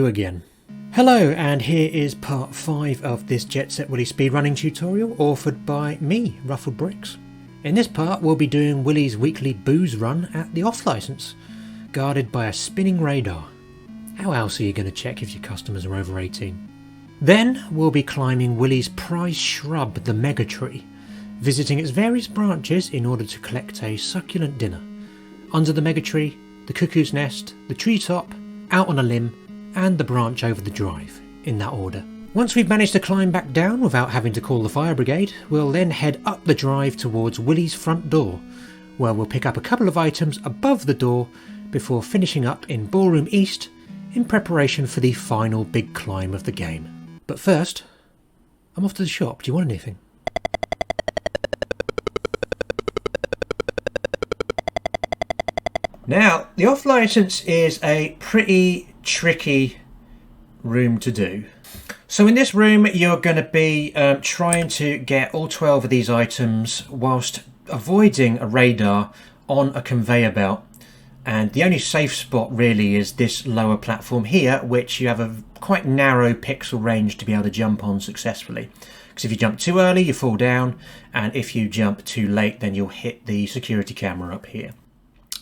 Cuckoo again. Hello, and here is part 5 of this Set Willy speedrunning tutorial authored by me, Ruffled Bricks. In this part we'll be doing Willy's weekly booze run at the off licence, guarded by a spinning radar. How else are you going to check if your customers are over 18? Then we'll be climbing Willy's prize shrub, the MegaTree, visiting its various branches in order to collect a succulent dinner. Under the MegaTree, the cuckoo's nest, the treetop, out on a limb, and the branch over the drive, in that order. Once we've managed to climb back down without having to call the fire brigade, we'll then head up the drive towards Willy's front door, where we'll pick up a couple of items above the door before finishing up in Ballroom East in preparation for the final big climb of the game. But first, I'm off to the shop. Do you want anything? Now, the off license is a pretty tricky room to do. So in this room, you're going to be trying to get all 12 of these items whilst avoiding a radar on a conveyor belt. And the only safe spot really is this lower platform here, which you have a quite narrow pixel range to be able to jump on successfully. Because if you jump too early, you fall down, and if you jump too late, then you'll hit the security camera up here.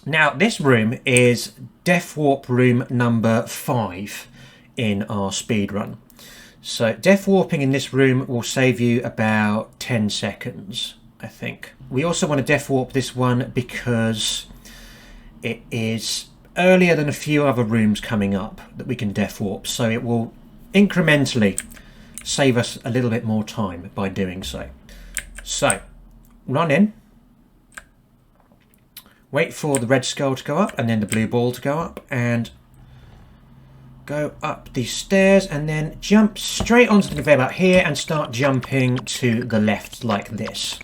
Now, this room is Death Warp room number 5 in our speedrun. So death warping in this room will save you about 10 seconds, I think. We also want to death warp this one because it is earlier than a few other rooms coming up that we can death warp, so it will incrementally save us a little bit more time by doing so. So, run in, wait for the red skull to go up and then the blue ball to go up, and go up these stairs and then jump straight onto the conveyor belt here and start jumping to the left like this.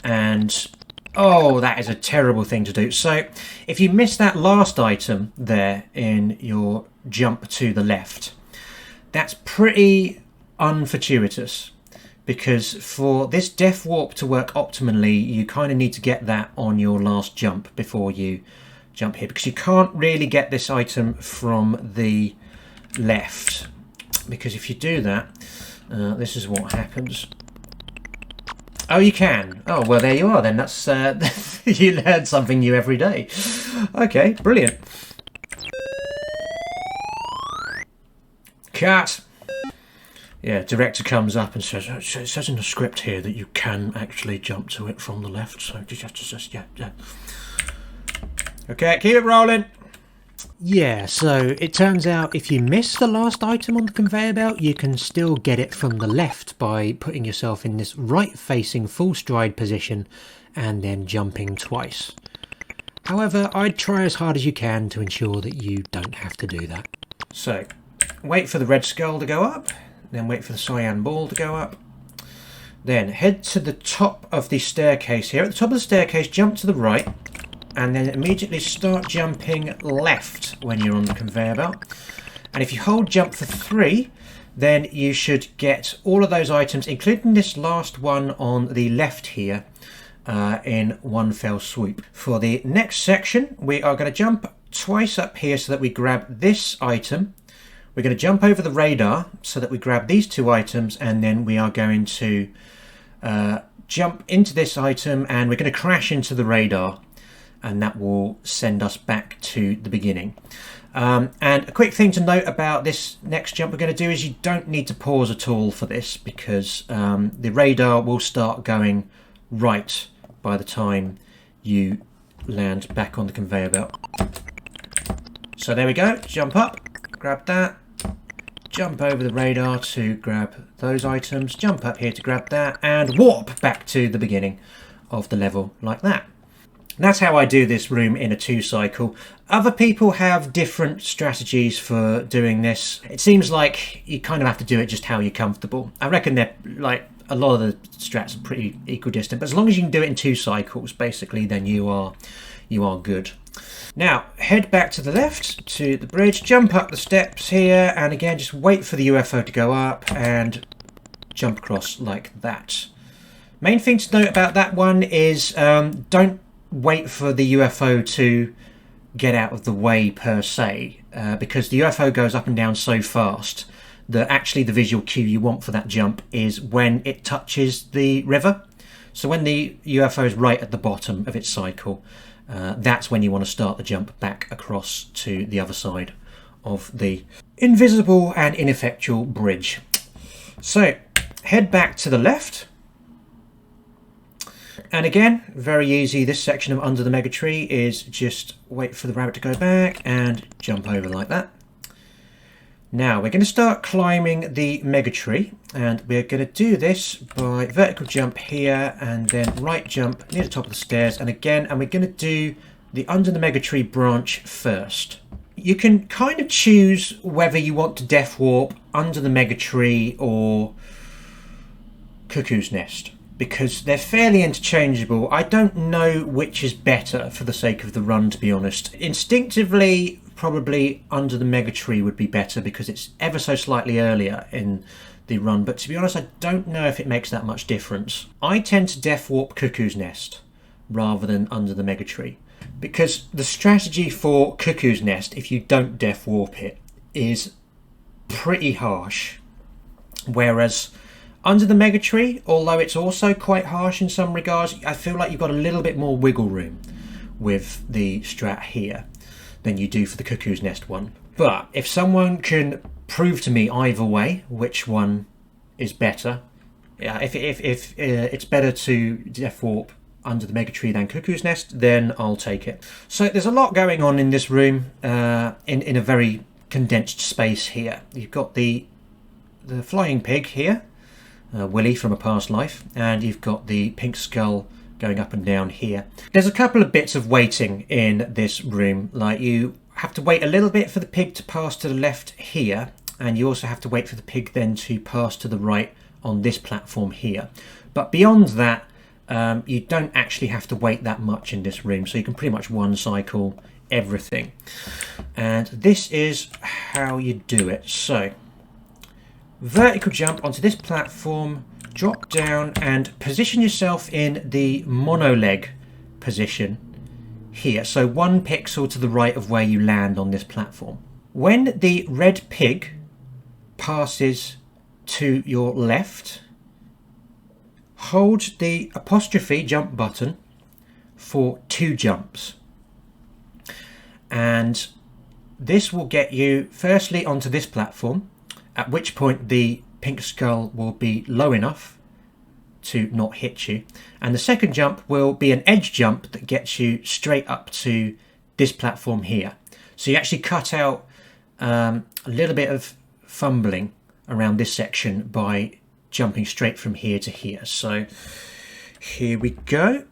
And oh, that is a terrible thing to do. So if you miss that last item there in your jump to the left, that's pretty unfortuitous, because for this death warp to work optimally, you kind of need to get that on your last jump before you jump here, because you can't really get this item from the left, because if you do that, this is what happens. Oh, you can. Oh, well, there you are then. That's you learn something new every day. Okay, brilliant. Cut. Yeah, director comes up and says, it says in the script here that you can actually jump to it from the left, so just yeah. Okay, keep it rolling. Yeah, so it turns out if you miss the last item on the conveyor belt, you can still get it from the left by putting yourself in this right-facing full stride position and then jumping twice. However, I'd try as hard as you can to ensure that you don't have to do that. So, wait for the red skull to go up, then wait for the cyan ball to go up. Then head to the top of the staircase here. At the top of the staircase, jump to the right, and then immediately start jumping left when you're on the conveyor belt. And if you hold jump for 3, then you should get all of those items, including this last one on the left here, in one fell swoop. For the next section, we are going to jump twice up here so that we grab this item. We're going to jump over the radar so that we grab these 2 items, and then we are going to jump into this item, and we're going to crash into the radar, and that will send us back to the beginning. And a quick thing to note about this next jump we're going to do is you don't need to pause at all for this, because the radar will start going right by the time you land back on the conveyor belt. So there we go, jump up, grab that, jump over the radar to grab those items, jump up here to grab that, and warp back to the beginning of the level like that. And that's how I do this room in a 2 cycle. Other people have different strategies for doing this. It seems like you kind of have to do it just how you're comfortable. I reckon they're like a lot of the strats are pretty equidistant, but as long as you can do it in 2 cycles, basically, then you are good. Now, head back to the left to the bridge, jump up the steps here, and again, just wait for the UFO to go up and jump across like that. Main thing to note about that one is don't wait for the UFO to get out of the way per se, because the UFO goes up and down so fast that actually the visual cue you want for that jump is when it touches the river. So when the UFO is right at the bottom of its cycle, that's when you want to start the jump back across to the other side of the invisible and ineffectual bridge. So head back to the left. And again, very easy. This section of Under the MegaTree is just wait for the rabbit to go back and jump over like that. Now we're going to start climbing the MegaTree, and we're going to do this by vertical jump here and then right jump near the top of the stairs, and again, and we're going to do the Under the MegaTree branch first. You can kind of choose whether you want to death warp Under the MegaTree or Cuckoo's Nest, because they're fairly interchangeable. I don't know which is better for the sake of the run, to be honest. Instinctively, probably Under the MegaTree would be better because it's ever so slightly earlier in the run, but to be honest, I don't know if it makes that much difference. I tend to death warp Cuckoo's Nest rather than Under the MegaTree, because the strategy for Cuckoo's Nest, if you don't death warp it, is pretty harsh, whereas Under the MegaTree, although it's also quite harsh in some regards, I feel like you've got a little bit more wiggle room with the strat here than you do for the Cuckoo's Nest one. But if someone can prove to me either way which one is better, if it's better to death warp Under the MegaTree than Cuckoo's Nest, then I'll take it. So there's a lot going on in this room in a very condensed space here. You've got the flying pig here, Willy from a past life, and you've got the pink skull going up and down here. There's a couple of bits of waiting in this room, like you have to wait a little bit for the pig to pass to the left here, and you also have to wait for the pig then to pass to the right on this platform here. But beyond that, you don't actually have to wait that much in this room, so you can pretty much one cycle everything. And this is how you do it. So vertical jump onto this platform, drop down and position yourself in the mono leg position here, so 1 pixel to the right of where you land on this platform. When the red pig passes to your left, hold the apostrophe jump button for 2 jumps, and this will get you firstly onto this platform, at which point the pink skull will be low enough to not hit you, and the second jump will be an edge jump that gets you straight up to this platform here. So you actually cut out a little bit of fumbling around this section by jumping straight from here to here. So here we go.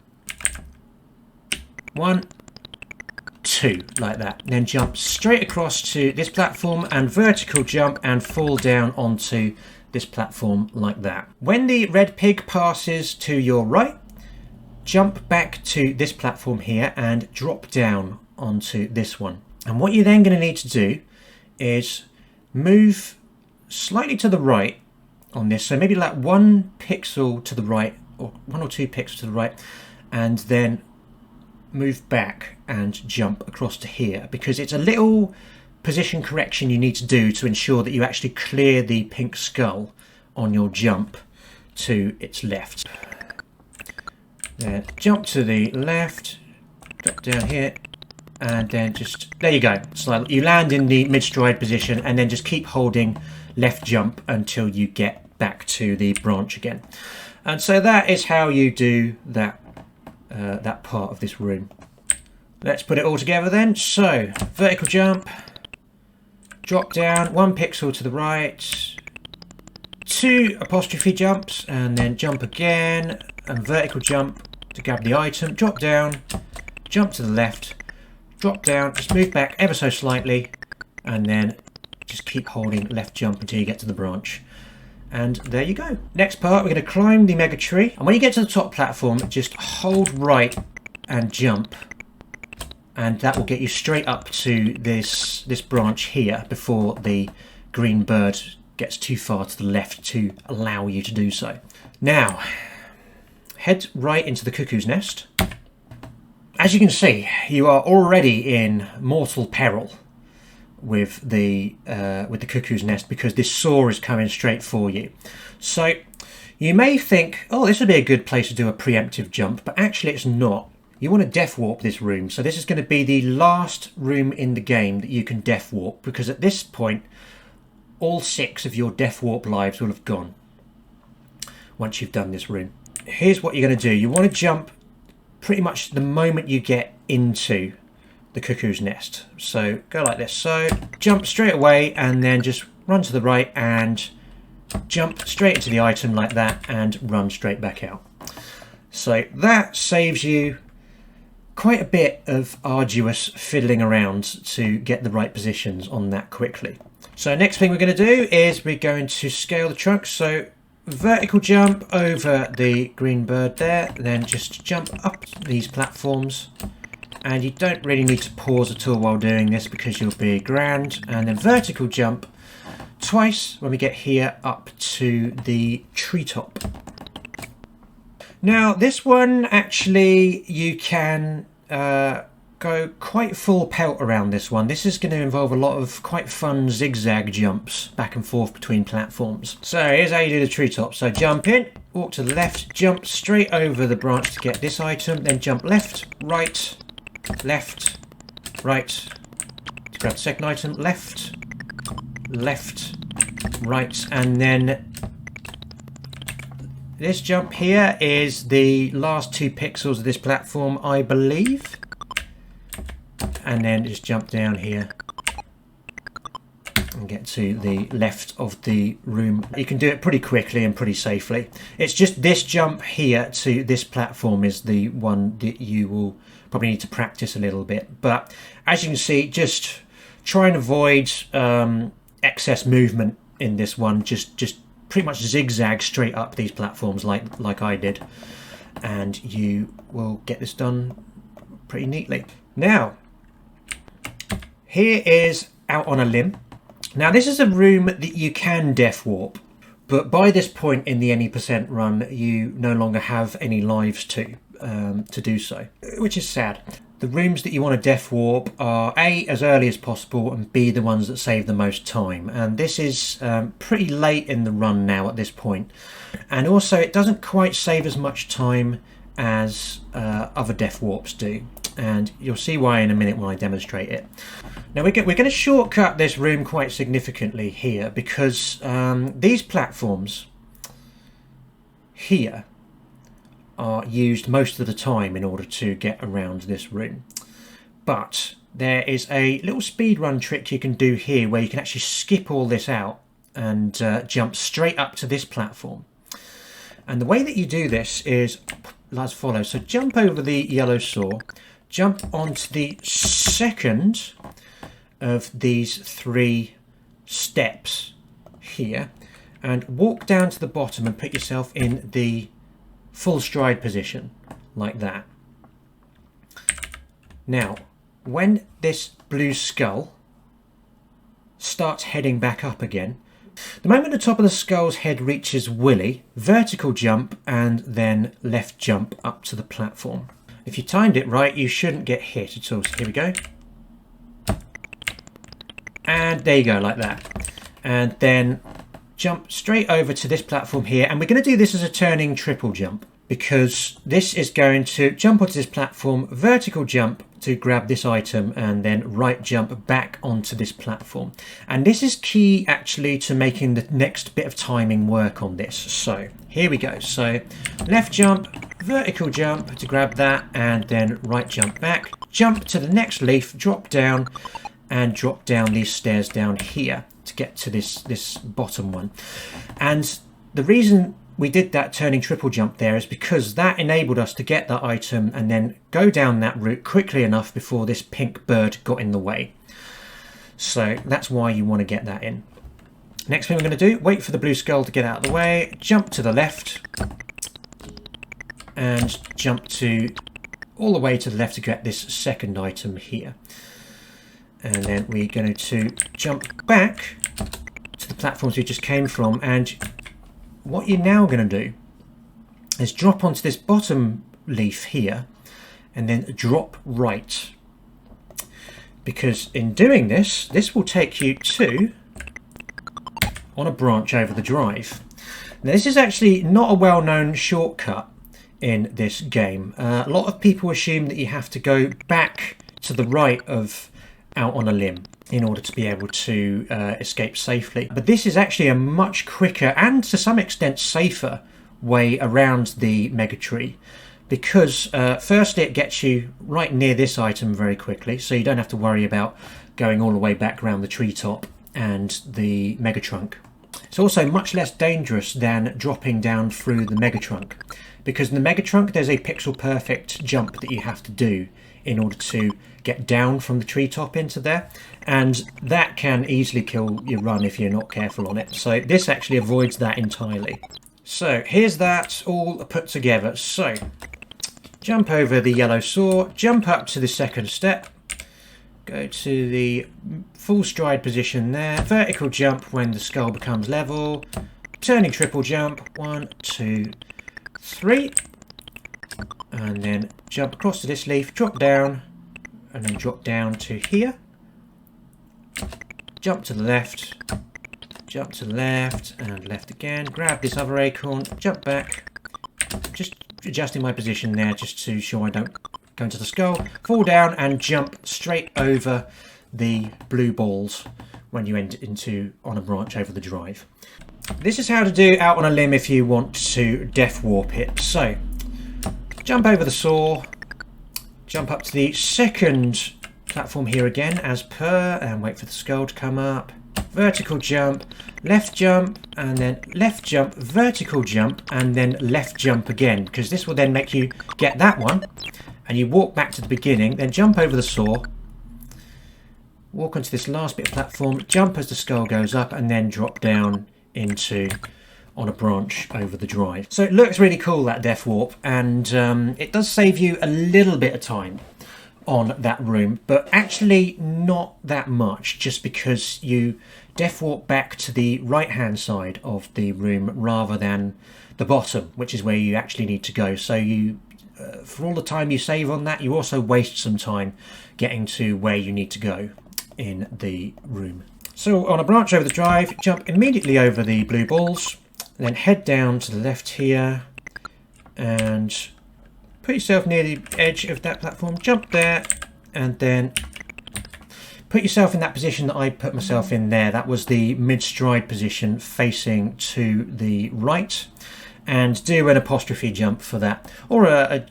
1, 2, like that. Then jump straight across to this platform and vertical jump and fall down onto this platform like that. When the red pig passes to your right, jump back to this platform here and drop down onto this one. And what you're then going to need to do is move slightly to the right on this, so maybe like 1 pixel to the right, or 1 or 2 pixels to the right, and then move back and jump across to here, because it's a little position correction you need to do to ensure that you actually clear the pink skull on your jump to its left. Then jump to the left, drop down here, and then just, there you go. So you land in the mid-stride position and then just keep holding left jump until you get back to the branch again. And so that is how you do that, that part of this room. Let's put it all together then. So vertical jump, drop down 1 pixel to the right, 2 apostrophe jumps, and then jump again, and vertical jump to grab the item, drop down, jump to the left, drop down, just move back ever so slightly, and then just keep holding left jump until you get to the branch. And there you go. Next part, we're going to climb the MegaTree, and when you get to the top platform, just hold right and jump, and that will get you straight up to this branch here before the green bird gets too far to the left to allow you to do so. Now, head right into the Cuckoo's Nest, As you can see, you are already in mortal peril with the cuckoo's nest because this saw is coming straight for you. So you may think, oh, this would be a good place to do a preemptive jump, but actually it's not. You want to death warp this room. So this is going to be the last room in the game that you can death warp, because at this point all 6 of your death warp lives will have gone once you've done this room. Here's what you're going to do. You want to jump pretty much the moment you get into the cuckoo's nest. So go like this. So jump straight away and then just run to the right and jump straight into the item like that and run straight back out. So that saves you quite a bit of arduous fiddling around to get the right positions on that quickly. So next thing we're going to do is we're going to scale the trunk. So vertical jump over the green bird there, then just jump up these platforms, and you don't really need to pause at all while doing this because you'll be grand. And then vertical jump twice when we get here up to the treetop. Now this one, actually you can go quite full pelt around this one. This is going to involve a lot of quite fun zigzag jumps back and forth between platforms. So here's how you do the treetop. So jump in, walk to the left, jump straight over the branch to get this item, then jump left, right, right to grab the second item, left, right, and then this jump here is the last 2 pixels of this platform, I believe. And then just jump down here and get to the left of the room. You can do it pretty quickly and pretty safely. It's just this jump here to this platform is the one that you will probably need to practice a little bit. But as you can see, just try and avoid excess movement in this one. Just pretty much zigzag straight up these platforms like I did, and you will get this done pretty neatly. Now, here is out on a limb. Now this is a room that you can death warp, but by this point in the any % run, you no longer have any lives to do so, which is sad. The rooms that you want to death warp are A, as early as possible, and B, the ones that save the most time. And this is pretty late in the run now at this point. And also it doesn't quite save as much time as other death warps do. And you'll see why in a minute when I demonstrate it. Now we're going to shortcut this room quite significantly here, because these platforms here are used most of the time in order to get around this room. But there is a little speedrun trick you can do here where you can actually skip all this out and jump straight up to this platform. And the way that you do this is as follows. So jump over the yellow saw, jump onto the second of these 3 steps here, and walk down to the bottom and put yourself in the full stride position like that. Now when this blue skull starts heading back up again, the moment the top of the skull's head reaches Willy, vertical jump and then left jump up to the platform. If you timed it right, you shouldn't get hit at all. So here we go, and there you go, like that. And then jump straight over to this platform here, and we're going to do this as a turning triple jump, because this is going to jump onto this platform, vertical jump to grab this item, and then right jump back onto this platform. And this is key actually to making the next bit of timing work on this. So here we go. So left jump, vertical jump to grab that, and then right jump back, jump to the next leaf, drop down, and drop down these stairs down here to get to this bottom one. And the reason we did that turning triple jump there is because that enabled us to get that item and then go down that route quickly enough before this pink bird got in the way. So that's why you want to get that in. Next thing we're going to do, wait for the blue skull to get out of the way, jump to the left and jump to all the way to the left to get this second item here. And then we're going to jump back to the platforms we just came from, and what you're now going to do is drop onto this bottom leaf here and then drop right. Because in doing this, this will take you to on a branch over the drive. Now this is actually not a well-known shortcut in this game. A lot of people assume that you have to go back to the right of out on a limb in order to be able to escape safely. But this is actually a much quicker and to some extent safer way around the MegaTree, because firstly it gets you right near this item very quickly, so you don't have to worry about going all the way back around the treetop and the Megatrunk. It's also much less dangerous than dropping down through the Megatrunk, because in the Megatrunk there's a pixel perfect jump that you have to do in order to get down from the treetop into there, and that can easily kill your run if you're not careful on it. So this actually avoids that entirely. So here's that all put together. So jump over the yellow saw, jump up to the second step, go to the full stride position there, vertical jump when the skull becomes level, turning triple jump, 1, 2, 3, and then jump across to this leaf, drop down, and then drop down to here, jump to the left, jump to the left, and left again, grab this other acorn, jump back, just adjusting my position there just to ensure I don't go into the skull, fall down and jump straight over the blue balls when you enter into on a branch over the drive. This is how to do out on a limb if you want to death warp it. So jump over the saw, jump up to the second platform here again as per, and wait for the skull to come up, vertical jump, and then left jump, vertical jump, and then left jump again, because this will then make you get that one, and you walk back to the beginning, then jump over the saw, walk onto this last bit of platform, jump as the skull goes up, and then drop down into on a branch over the drive. So it looks really cool, that death warp, and it does save you a little bit of time on that room, but actually not that much, just because you death warp back to the right hand side of the room rather than the bottom, which is where you actually need to go. So you for all the time you save on that, you also waste some time getting to where you need to go in the room. So on a branch over the drive, jump immediately over the blue balls, then head down to the left here and put yourself near the edge of that platform, jump there, and then put yourself in that position that I put myself in there. That was the mid-stride position facing to the right, and do an apostrophe jump for that, or a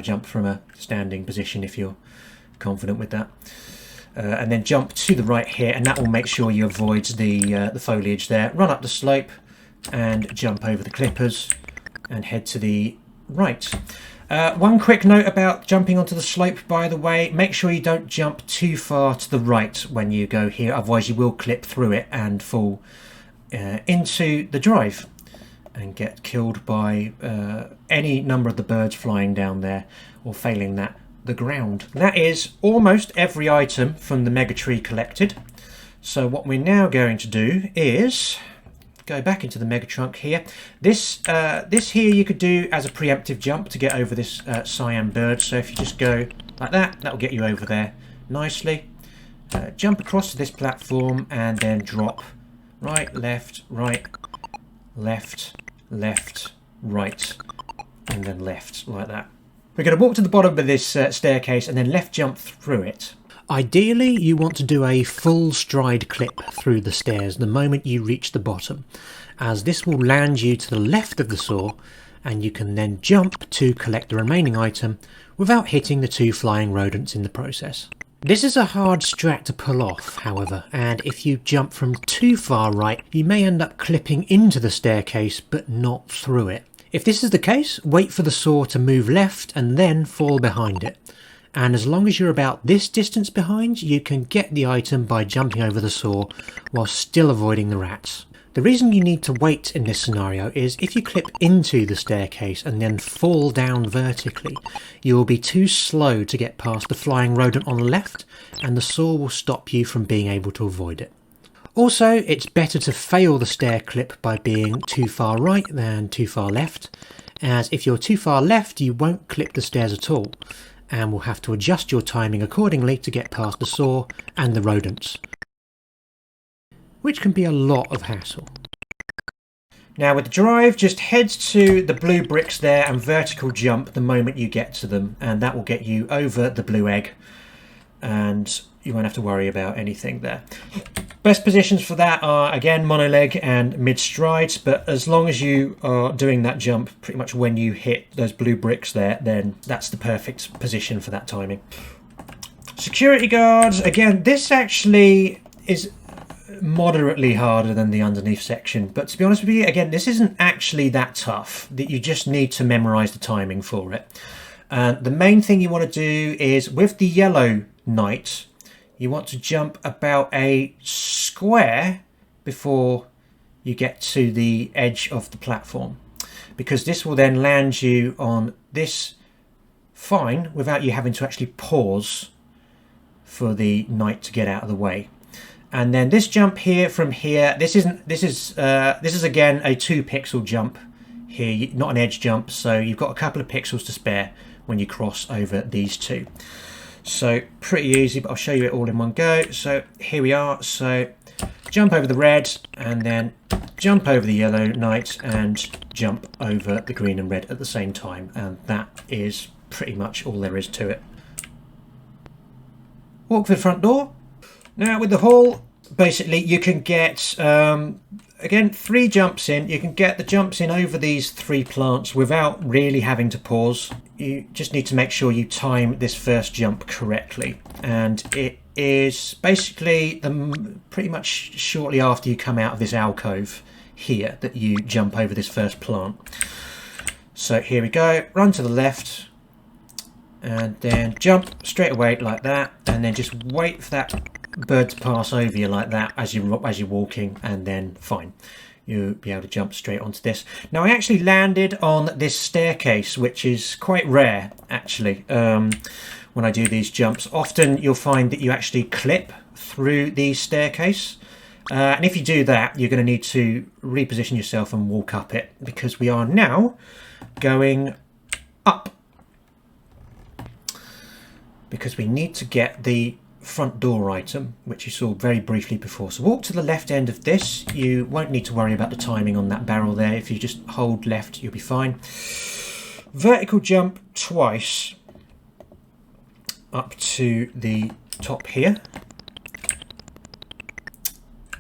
jump from a standing position if you're confident with that. And then jump to the right here, and that will make sure you avoid the foliage there. Run up the slope and jump over the clippers and head to the right. One quick note about jumping onto the slope, by the way, make sure you don't jump too far to the right when you go here, otherwise you will clip through it and fall into the drive and get killed by any number of the birds flying down there, or failing that, the ground. That is almost every item from the MegaTree collected. So what we're now going to do is go back into the Megatrunk here. This here you could do as a preemptive jump to get over this cyan bird. So if you just go like that, that will get you over there nicely. Jump across to this platform and then drop right, left, left, right, and then left, like that. We're going to walk to the bottom of this staircase and then left jump through it. Ideally, you want to do a full stride clip through the stairs the moment you reach the bottom, as this will land you to the left of the saw, and you can then jump to collect the remaining item without hitting the two flying rodents in the process. This is a hard strat to pull off, however, and if you jump from too far right, you may end up clipping into the staircase but not through it. If this is the case, wait for the saw to move left and then fall behind it. And as long as you're about this distance behind, you can get the item by jumping over the saw while still avoiding the rats. The reason you need to wait in this scenario is if you clip into the staircase and then fall down vertically, you will be too slow to get past the flying rodent on the left, and the saw will stop you from being able to avoid it. Also, it's better to fail the stair clip by being too far right than too far left, as if you're too far left you won't clip the stairs at all, and will have to adjust your timing accordingly to get past the saw and the rodents, which can be a lot of hassle. Now with the drive, just head to the blue bricks there and vertical jump the moment you get to them, and that will get you over the blue egg and you won't have to worry about anything there. Best positions for that are again mono leg and mid strides, but as long as you are doing that jump pretty much when you hit those blue bricks there, then that's the perfect position for that timing. Security guards, again, this actually is moderately harder than the underneath section, but to be honest with you, again, this isn't actually that tough, that you just need to memorize the timing for it. The main thing you want to do is with the yellow knight, you want to jump about a square before you get to the edge of the platform, because this will then land you on this fine without you having to actually pause for the knight to get out of the way. And then this jump here from here, this is again a 2 pixel jump here, not an edge jump, so you've got a couple of pixels to spare when you cross over these two. So pretty easy, but I'll show you it all in one go. So here we are. So jump over the red and then jump over the yellow knight and jump over the green and red at the same time. And that is pretty much all there is to it. Walk for the front door. Now with the hall, basically you can get, again, 3 jumps in. You can get the jumps in over these 3 plants without really having to pause. You just need to make sure you time this first jump correctly. And it is basically pretty much shortly after you come out of this alcove here that you jump over this first plant. So here we go. Run to the left and then jump straight away like that, and then just wait for that bird to pass over you like that as you're walking, and then fine, you'll be able to jump straight onto this. Now I actually landed on this staircase, which is quite rare actually. When I do these jumps, often you'll find that you actually clip through the staircase, and if you do that, you're going to need to reposition yourself and walk up it, because we are now going up, because we need to get the front door item, which you saw very briefly before. So walk to the left end of this. You won't need to worry about the timing on that barrel there. If you just hold left, you'll be fine. Vertical jump twice up to the top here,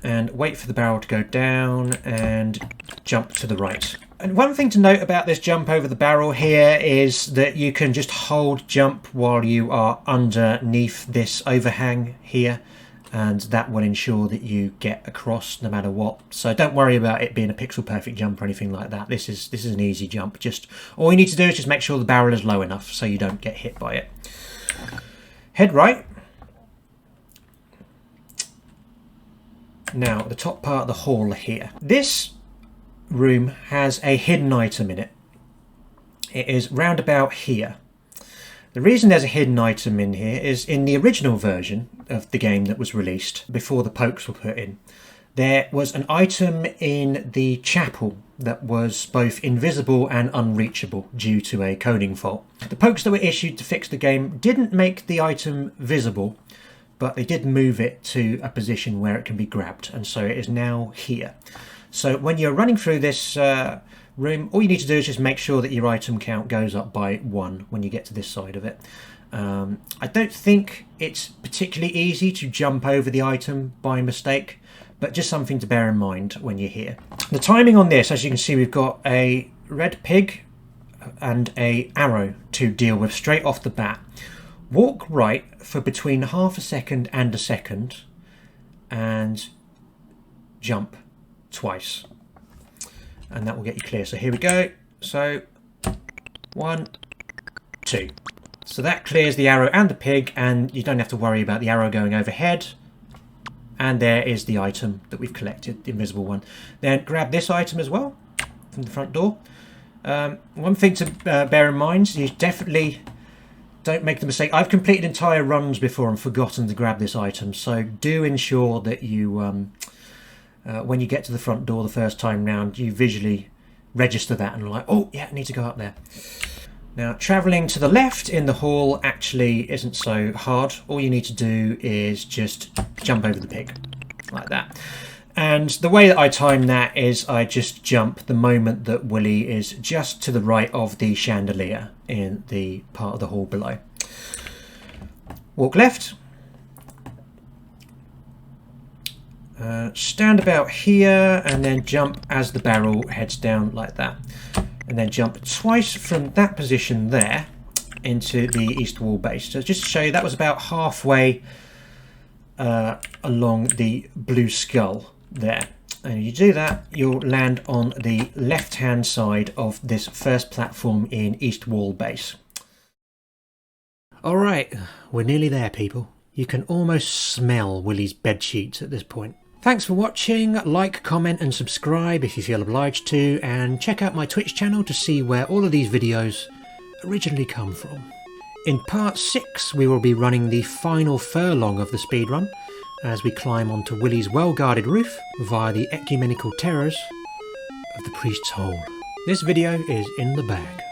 and wait for the barrel to go down and jump to the right. And one thing to note about this jump over the barrel here is that you can just hold jump while you are underneath this overhang here, and that will ensure that you get across no matter what. So don't worry about it being a pixel perfect jump or anything like that. This is an easy jump. Just all you need to do is just make sure the barrel is low enough so you don't get hit by it. Head right. Now the top part of the hall here. This room has a hidden item in it. It is round about here. The reason there's a hidden item in here is in the original version of the game that was released before the pokes were put in, there was an item in the chapel that was both invisible and unreachable due to a coding fault. The pokes that were issued to fix the game didn't make the item visible, but they did move it to a position where it can be grabbed, and so it is now here. So when you're running through this room, all you need to do is just make sure that your item count goes up by 1 when you get to this side of it. I don't think it's particularly easy to jump over the item by mistake, but just something to bear in mind when you're here. The timing on this, as you can see, we've got a red pig and a arrow to deal with straight off the bat. Walk right for between half a second and a second, and jump twice, and that will get you clear. So here we go. So 1, 2. So that clears the arrow and the pig, and you don't have to worry about the arrow going overhead. And there is the item that we've collected, the invisible one. Then grab this item as well from the front door. One thing to bear in mind, you definitely don't make the mistake. I've completed entire runs before and forgotten to grab this item, so do ensure that you when you get to the front door the first time round, you visually register that and like, oh yeah, I need to go up there. Now, travelling to the left in the hall actually isn't so hard. All you need to do is just jump over the pig, like that. And the way that I time that is I just jump the moment that Willy is just to the right of the chandelier in the part of the hall below. Walk left. Stand about here and then jump as the barrel heads down like that. And then jump twice from that position there into the east wall base. So just to show you, that was about halfway along the blue skull there. And you do that, you'll land on the left hand side of this first platform in east wall base. Alright, we're nearly there, people. You can almost smell Willy's bed sheets at this point. Thanks for watching. Like, comment and subscribe if you feel obliged to, and check out my Twitch channel to see where all of these videos originally come from. In part 6 we will be running the final furlong of the speedrun as we climb onto Willy's well-guarded roof via the ecumenical terrors of the priest's hole. This video is in the bag.